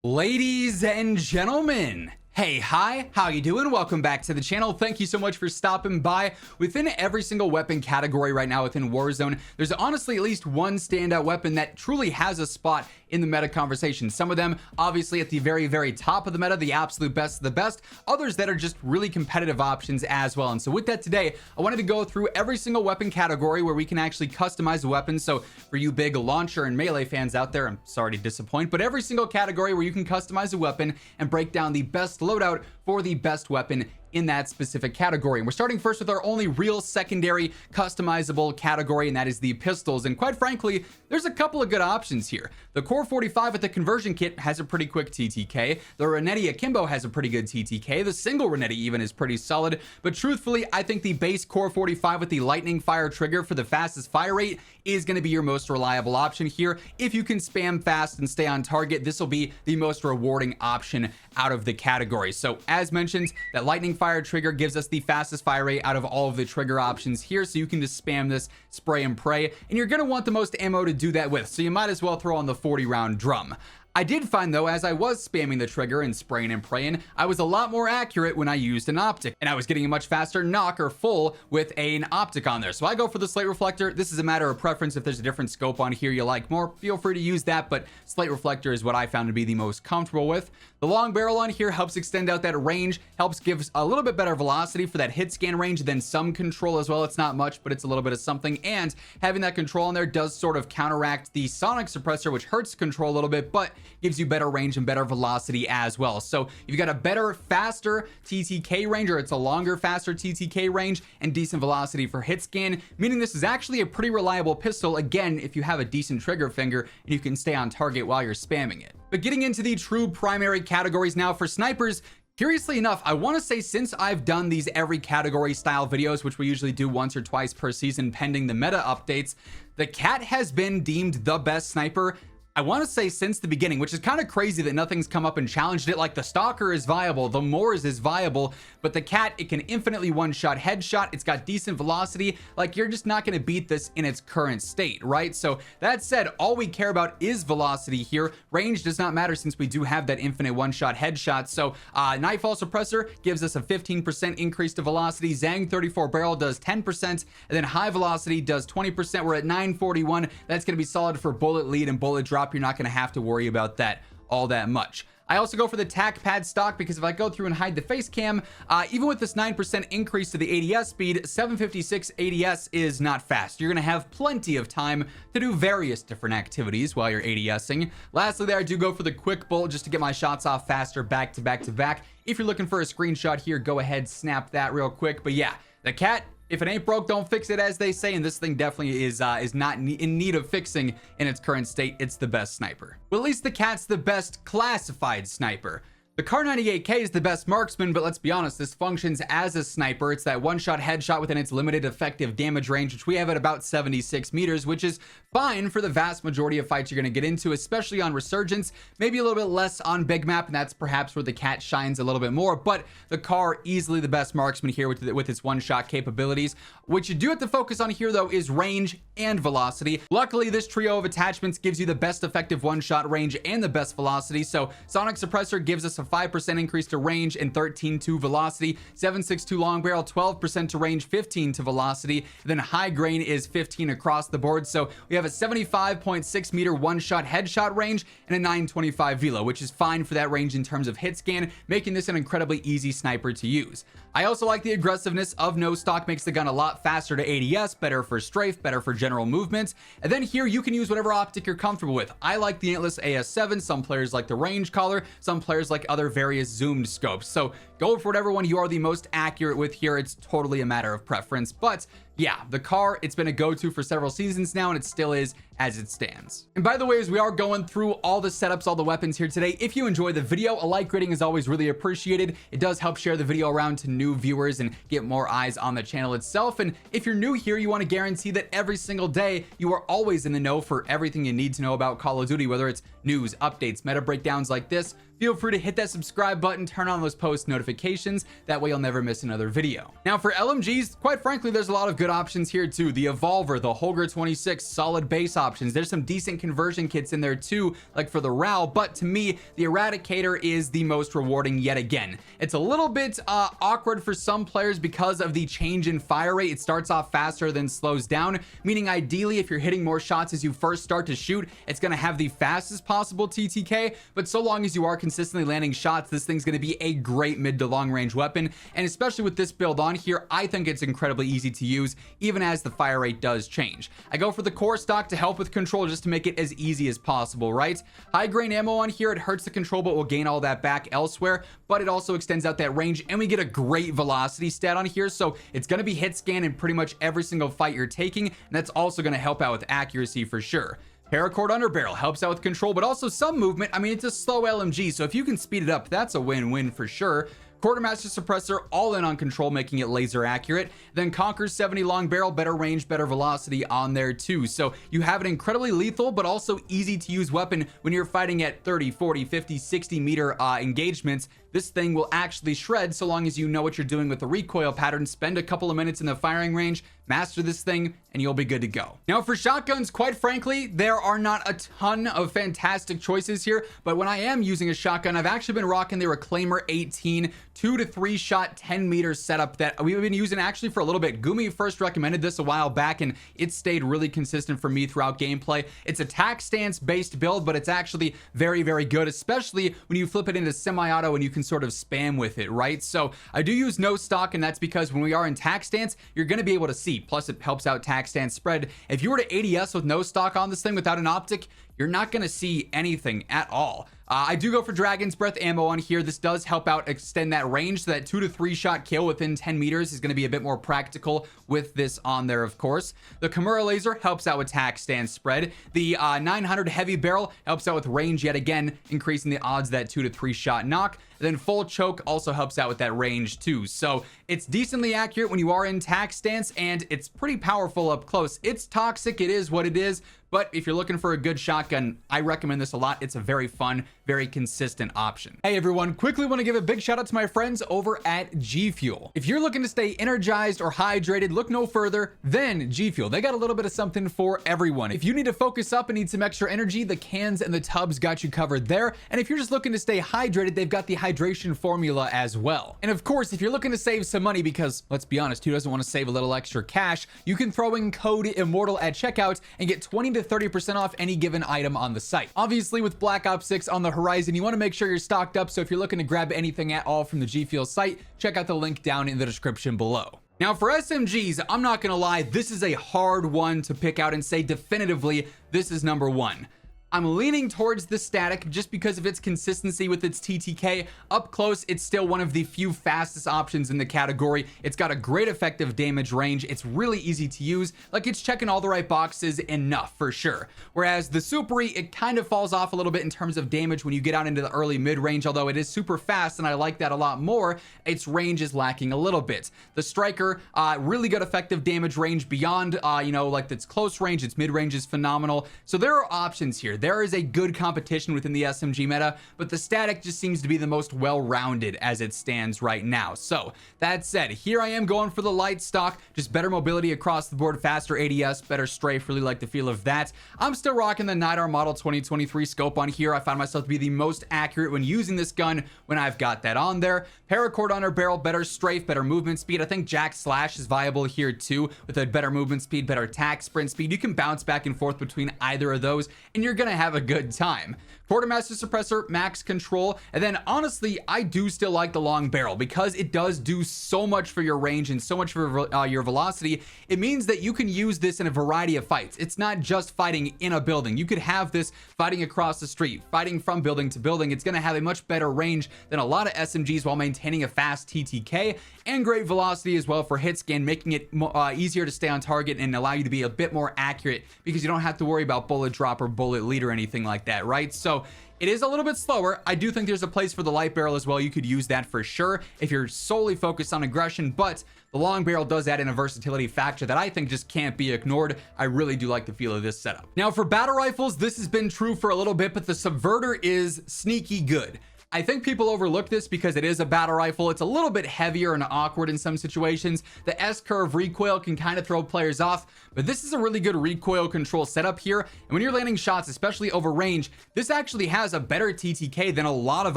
Ladies and gentlemen, hey, hi, how you doing? Welcome back to the channel. Thank you so much for stopping by. Within every single weapon category right now within Warzone, there's honestly at least one standout weapon that truly has a spot in the meta conversation. Some of them obviously at the very top of the meta, the absolute best of the best, others that are just really competitive options as well. And so with that today, I wanted to go through every single weapon category where we can actually customize a weapon. So for you big launcher and melee fans out there, I'm sorry to disappoint, but every single category where you can customize a weapon and break down the best loadout for the best weapon in that specific category. And we're starting first with our only real secondary customizable category, and that is the pistols. And quite frankly, there's a couple of good options here. The Core 45 with the conversion kit has a pretty quick TTK. The Renetti Akimbo has a pretty good TTK. The single Renetti even is pretty solid. But truthfully, I think the base Core 45 with the lightning fire trigger for the fastest fire rate is going to be your most reliable option here. If you can spam fast and stay on target, this will be the most rewarding option out of the category. So as mentioned, that lightning fire trigger gives us the fastest fire rate out of all of the trigger options here, so you can just spam this, spray and pray, and you're going to want the most ammo to do that with, so you might as well throw on the 40-round drum. I did find though, as I was spamming the trigger and spraying and praying, I was a lot more accurate when I used an optic, and I was getting a much faster knock or full with an optic on there. So I go for the slate reflector. This is a matter of preference. If there's a different scope on here you like more, feel free to use that, but slate reflector is what I found to be the most comfortable with. The long barrel on here helps extend out that range, helps give a little bit better velocity for that hit scan range, then some control as well. It's not much, but it's a little bit of something, and having that control on there does sort of counteract the sonic suppressor, which hurts control a little bit, but gives you better range and better velocity as well. So you've got a better, faster TTK range, or it's a longer, faster TTK range, and decent velocity for hit scan, meaning this is actually a pretty reliable pistol, again, if you have a decent trigger finger and you can stay on target while you're spamming it. But getting into the true primary categories now for snipers, curiously enough, I want to say since I've done these every category style videos, which we usually do once or twice per season pending the meta updates, the cat has been deemed the best sniper, I want to say since the beginning, which is kind of crazy that nothing's come up and challenged it. Like the Stalker is viable, the Moors is viable, but the cat, it can infinitely one-shot headshot. It's got decent velocity. Like, you're just not going to beat this in its current state, right? So that said, all we care about is velocity here. Range does not matter since we do have that infinite one-shot headshot. So Nightfall Suppressor gives us a 15% increase to velocity. Zang 34 barrel does 10%, and then high velocity does 20%. We're at 941. That's going to be solid for bullet lead and bullet drop. You're not going to have to worry about that all that much. I also go for the tac pad stock because if I go through and hide the face cam, even with this 9% increase to the ADS speed, 756 ADS is not fast. You're going to have plenty of time to do various different activities while you're ADSing. Lastly there, I do go for the quick bolt just to get my shots off faster back to back to back. If you're looking for a screenshot here, go ahead, snap that real quick. But yeah, the cat, if it ain't broke, don't fix it, as they say, and this thing definitely is not in need of fixing in its current state. It's the best sniper. Well, at least the cat's the best classified sniper. The Kar 98K is the best marksman, but let's be honest, this functions as a sniper. It's that one-shot headshot within its limited effective damage range, which we have at about 76 meters, which is fine for the vast majority of fights you're going to get into, especially on Resurgence, maybe a little bit less on Big Map, and that's perhaps where the cat shines a little bit more, but the Kar, easily the best marksman here with its one-shot capabilities. What you do have to focus on here, though, is range and velocity. Luckily, this trio of attachments gives you the best effective one-shot range and the best velocity, so Sonic Suppressor gives us a 5% increase to range and 13 to velocity. 7.62 long barrel, 12% to range, 15 to velocity. And then high grain is 15 across the board. So we have a 75.6 meter one-shot headshot range and a 925 velo, which is fine for that range in terms of hit scan, making this an incredibly easy sniper to use. I also like the aggressiveness of no stock, makes the gun a lot faster to ADS, better for strafe, better for general movement. And then here you can use whatever optic you're comfortable with. I like the Antlers AS7, some players like the range collar, some players like other various zoomed scopes. So go for whatever one you are the most accurate with here. It's totally a matter of preference. But yeah, the Kar, it's been a go-to for several seasons now, and it still is as it stands. And by the way, as we are going through all the setups, all the weapons here today, if you enjoy the video, a like rating is always really appreciated. It does help share the video around to new viewers and get more eyes on the channel itself. And if you're new here, you want to guarantee that every single day you are always in the know for everything you need to know about Call of Duty, whether it's news, updates, meta breakdowns like this. Feel free to hit that subscribe button, turn on those post notifications. That way you'll never miss another video. Now for LMGs, quite frankly, there's a lot of good good options here too. The Evolver, the Holger 26, solid base options. There's some decent conversion kits in there too, like for the RAL, but to me, the Eradicator is the most rewarding yet again. It's a little bit awkward for some players because of the change in fire rate. It starts off faster than slows down, meaning ideally if you're hitting more shots as you first start to shoot, it's going to have the fastest possible TTK, but so long as you are consistently landing shots, this thing's going to be a great mid to long range weapon. And especially with this build on here, I think it's incredibly easy to use even as the fire rate does change. I go for the core stock to help with control just to make it as easy as possible, right? High grain ammo on here, it hurts the control but will gain all that back elsewhere, but it also extends out that range, and we get a great velocity stat on here, so it's going to be hit scan in pretty much every single fight you're taking, and that's also going to help out with accuracy for sure. Paracord underbarrel helps out with control, but also some movement. I mean, it's a slow LMG, so if you can speed it up, that's a win-win for sure. Quartermaster suppressor, all in on control, making it laser accurate. Then Conquer 70 long barrel, better range, better velocity on there too. So you have an incredibly lethal, but also easy to use weapon when you're fighting at 30, 40, 50, 60 meter engagements. This thing will actually shred so long as you know what you're doing with the recoil pattern. Spend a couple of minutes in the firing range, master this thing, and you'll be good to go. Now for shotguns, quite frankly, there are not a ton of fantastic choices here, but when I am using a shotgun, I've actually been rocking the Reclaimer 18 2 to 3 shot 10 meter setup that we've been using actually for a little bit. Gumi first recommended this a while back, and it stayed really consistent for me throughout gameplay. It's a tack stance based build, but it's actually very, very good, especially when you flip it into semi-auto and you can sort of spam with it, right? So I do use no stock, and that's because when we are in tack stance, you're going to be able to see. Plus, it helps out tack stance spread. If you were to ADS with no stock on this thing without an optic, you're not going to see anything at all. I do go for Dragon's Breath ammo on here. This does help out extend that range, so that 2 to 3 shot kill within 10 meters is going to be a bit more practical with this on there, of course. The Kimura laser helps out with tack stance spread. The 900 heavy barrel helps out with range yet again, increasing the odds of that 2 to 3 shot knock. Then full choke also helps out with that range too. So it's decently accurate when you are in tack stance, and it's pretty powerful up close. It's toxic, it is what it is, but if you're looking for a good shotgun, I recommend this a lot. It's a very fun, very consistent option. Hey everyone, quickly want to give a big shout out to my friends over at G Fuel. If you're looking to stay energized or hydrated, look no further than G Fuel. They got a little bit of something for everyone. If you need to focus up and need some extra energy, the cans and the tubs got you covered there. And if you're just looking to stay hydrated, they've got the hydration formula as well. And of course, if you're looking to save some money, because let's be honest, who doesn't want to save a little extra cash, you can throw in code Immortal at checkout and get 20 to 30% off any given item on the site. Obviously, with Black Ops 6 on the horizon, you want to make sure you're stocked up, so if you're looking to grab anything at all from the G Fuel site, check out the link down in the description below. Now for SMGs, I'm not gonna lie, this is a hard one to pick out and say definitively this is number one. I'm leaning towards the static just because of its consistency with its TTK. Up close, it's still one of the few fastest options in the category. It's got a great effective damage range. It's really easy to use. Like, it's checking all the right boxes enough for sure. Whereas the Superi, it kind of falls off a little bit in terms of damage when you get out into the early mid range, although it is super fast and I like that a lot more. Its range is lacking a little bit. The Striker, really good effective damage range beyond, you know, like its close range. Its mid range is phenomenal. So there are options here. There is a good competition within the SMG meta, but the static just seems to be the most well-rounded as it stands right now. So that said, here I am going for the light stock, just better mobility across the board, faster ADS, better strafe, really like the feel of that. I'm still rocking the Nidar Model 2023 scope on here. I found myself to be the most accurate when using this gun when I've got that on there. Paracord under barrel, better strafe, better movement speed. I think Jack Slash is viable here too, with a better movement speed, better attack sprint speed. You can bounce back and forth between either of those, and you're gonna have a good time. Quartermaster suppressor, max control, and then honestly, I do still like the long barrel because it does do so much for your range and so much for your velocity. It means that you can use this in a variety of fights. It's not just fighting in a building. You could have this fighting across the street, fighting from building to building. It's going to have a much better range than a lot of SMGs while maintaining a fast TTK and great velocity as well for hit scan, making it easier to stay on target and allow you to be a bit more accurate because you don't have to worry about bullet drop or bullet lead or anything like that, right? So it is a little bit slower. I do think there's a place for the light barrel as well. You could use that for sure if you're solely focused on aggression, but the long barrel does add in a versatility factor that I think just can't be ignored. I really do like the feel of this setup. Now for battle rifles, this has been true for a little bit, but the Subverter is sneaky good. I think people overlook this because it is a battle rifle. It's a little bit heavier and awkward in some situations. The S-curve recoil can kind of throw players off, but this is a really good recoil control setup here. And when you're landing shots, especially over range, this actually has a better TTK than a lot of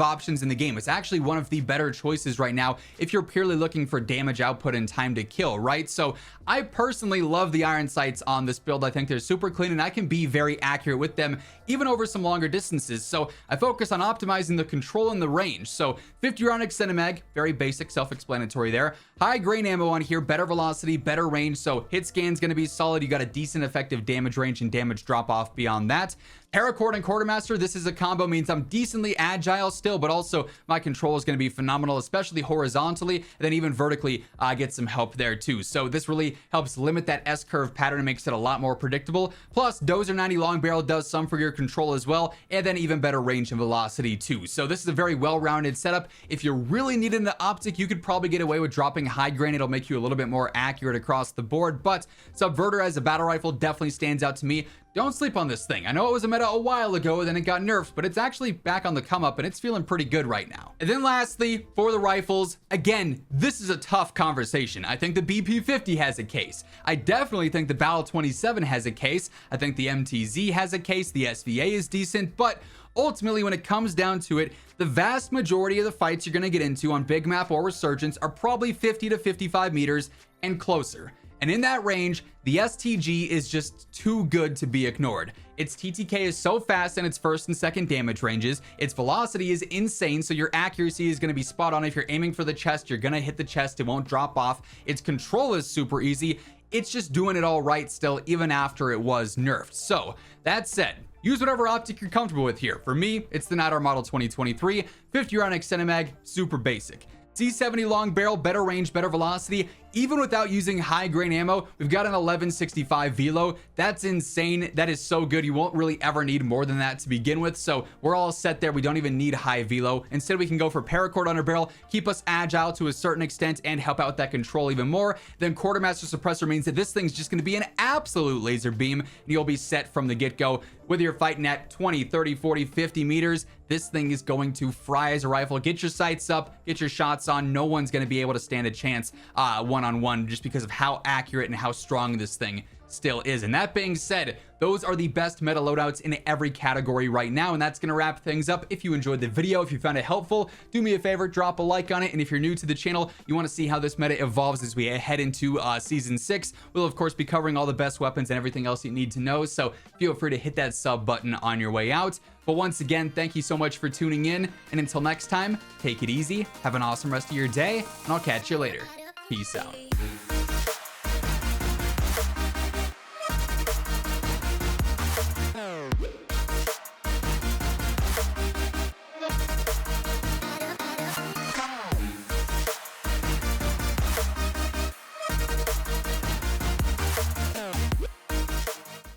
options in the game. It's actually one of the better choices right now if you're purely looking for damage output and time to kill, right? So I personally love the iron sights on this build. I think they're super clean and I can be very accurate with them even over some longer distances. So I focus on optimizing the control and the range. So 50 round extended mag, very basic, self-explanatory there. High grain ammo on here, better velocity, better range. So hit scan's going to be solid. You got a decent effective damage range and damage drop off beyond that. Paracord and Quartermaster, this is a combo, means I'm decently agile still, but also my control is going to be phenomenal, especially horizontally, and then even vertically get some help there too. So this really helps limit that S-curve pattern and makes it a lot more predictable. Plus, Dozer 90 long barrel does some for your control as well, and then even better range and velocity too. So this is a very well-rounded setup. If you're really needing the optic, you could probably get away with dropping high grain. It'll make you a little bit more accurate across the board, but Subverter as a battle rifle definitely stands out to me. Don't sleep on this thing. I know it was a meta a while ago, then it got nerfed, but it's actually back on the come up and it's feeling pretty good right now. And then lastly, for the rifles, again, this is a tough conversation. I think the BP50 has a case. I definitely think the Battle 27 has a case. I think the MTZ has a case. The SVA is decent, but ultimately, when it comes down to it, the vast majority of the fights you're going to get into on Big Map or Resurgence are probably 50 to 55 meters and closer. And in that range, the STG is just too good to be ignored. Its TTK is so fast in its first and second damage ranges. Its velocity is insane, so your accuracy is going to be spot on. If you're aiming for the chest, you're going to hit the chest. It won't drop off. Its control is super easy. It's just doing it all right still, even after it was nerfed. So that said, use whatever optic you're comfortable with here. For me, it's the Night Model 2023, 50 round extended mag, super basic. C70 long barrel, better range, better velocity. Even without using high grain ammo, we've got an 1165 velo. That's insane. That is so good. You won't really ever need more than that to begin with. So we're all set there. We don't even need high velo. Instead, we can go for paracord on our barrel, keep us agile to a certain extent and help out with that control even more. Then Quartermaster suppressor means that this thing's just going to be an absolute laser beam and you'll be set from the get-go. Whether you're fighting at 20, 30, 40, 50 meters, this thing is going to fry as a rifle. Get your sights up, get your shots on. No one's going to be able to stand a chance one-on-one just because of how accurate and how strong this thing still is. And that being said, those are the best meta loadouts in every category right now, and that's gonna wrap things up. If you enjoyed the video, if you found it helpful, do me a favor, drop a like on it. And if you're new to the channel, you want to see how this meta evolves as we head into season 6, we'll of course be covering all the best weapons and everything else you need to know, so feel free to hit that sub button on your way out. But once again, thank you so much for tuning in, and until next time, take it easy, have an awesome rest of your day, and I'll catch you later. Peace out.